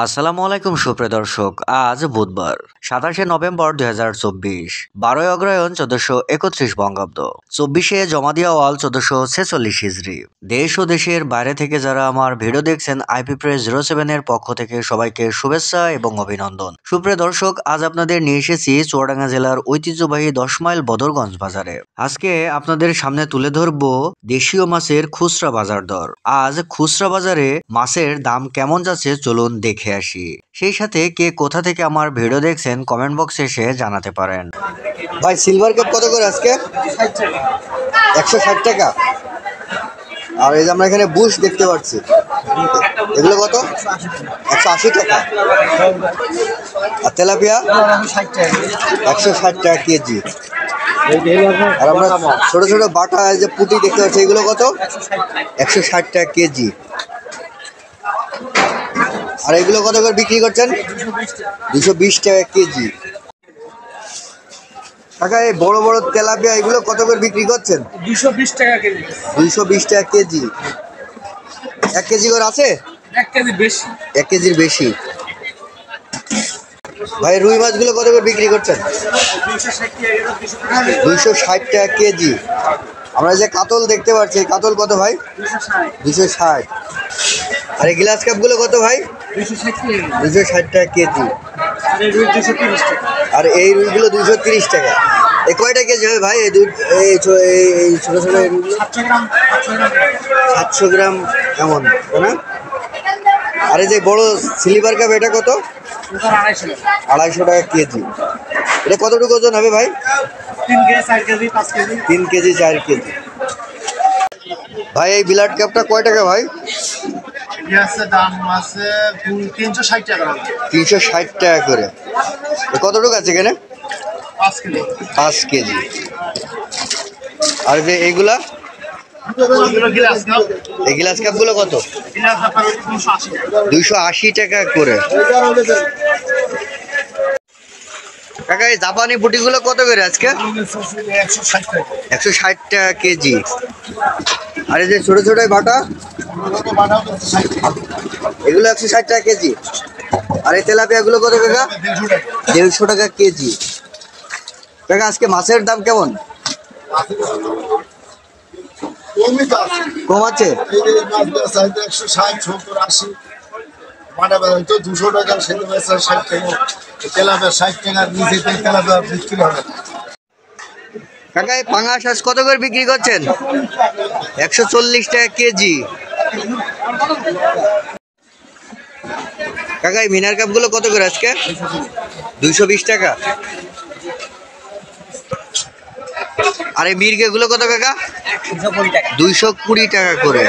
আসসালামু আলাইকুম সুপ্রিয় দর্শক। আজ বুধবার 27শে নভেম্বর 2024, 12ই অগ্রহায়ণ 1431 বঙ্গাব্দ, 24শে জমাদিয়াওয়াল 1446 হিজরি। দেশ ও দেশের বাইরে থেকে যারা আমার ভিডিও দেখছেন, আইপি প্রেস 07 এর পক্ষ থেকে সবাইকে শুভেচ্ছা এবং অভিনন্দন। সুপ্রিয় দর্শক, আজ আপনাদের নিয়ে এসেছি চুয়াডাঙ্গা জেলার ঐতিহ্যবাহী 10 মাইল বদরগঞ্জ বাজারে। আজকে আপনাদের সামনে তুলে ধরব দেশীয় মাছের খুচরা বাজার দর। আজ খুচরা বাজারে মাছের দাম কেমন যাচ্ছে চলুন দেখে আসি। সেই সাথে কে কোথা থেকে আমার ভিডিও দেখছেন কমেন্ট বক্সে এসে জানাতে পারেন। ভাই সিলভার কাপ কত করে আজকে? 160 টাকা। আর এই যে আমরা এখানে বুশ দেখতে পাচ্ছি, এগুলো কত? 180 টাকা। আর তেলাপিয়া 160 টাকা কেজি। আর আমরা ছোট ছোট বাটা যে পুঁটি দেখতে পাচ্ছি, এগুলো কত? 160 টাকা কেজি। আর এগুলো কত করে বিক্রি করছেন? 220 টাকা কেজি। কাকা, এই বড় বড় তেলাপিয়া এগুলো কত করে বিক্রি করছেন? 220 টাকা কেজি। 220 টাকা কেজি। 1 কেজি করে আছে? 1 কেজি বেশি। 1 কেজির বেশি। ভাই রুই মাছগুলো কত করে বিক্রি করছেন? 260 টাকা কেজি। আমরা যে কাতল দেখতে পাচ্ছি, কাতল কত ভাই? 260। আর এই গ্লাস কাপগুলো কত ভাই? 260 টাকা কেজি। আর এই রুইগুলো 230 টাকা। এ কয়টা কেজি হবে ভাই? এই ছোট ছোট এই রুইগুলো 700 গ্রাম এমন, তাই না? আর এই যে বড় সিলভার কাপ, এটা কত? 250 টাকা কেজি। এটা কতটুকু ওজন হবে ভাই? 3 KG 4 KG 5 KG. 3 KG 4 KG. ভাই এই বিলাট কাপটা কয় টাকা ভাই? দাম আছে 360 টাকা। 360 টাকা করে। কতটুকু আছে এখানে? 5 কেজি। 5 কেজি। আর যে এইগুলা এই গ্লাস কাপগুলো কত? 280 টাকা করে। কাকা, এই জাপানি পুঁটিগুলো কত করে আজকে? 160 টাকা কেজি। আর এই যে ছোট ছোট বাটা, এগুলো 160 টাকা কেজি। আর এই তেলাপিয়াগুলো কত কাকা? 150 টাকা কেজি। কাকা, আজকে মাছের দাম কেমন? কম আছে? 160 70 80 200 টাকা 60 টাকা তেলাপিয়া 60 টাকার নিচে তেলাপিয়া বিক্রি হবে। কাকা, এই পাঙাশ আজ কত করে বিক্রি করছেন? 140 টাকা কেজি। কাকা, এই মিনার কাপগুলো কত করে আজকে? 220 টাকা। আর এই মির্গেগুলো কত কাকা? 220 টাকা করে।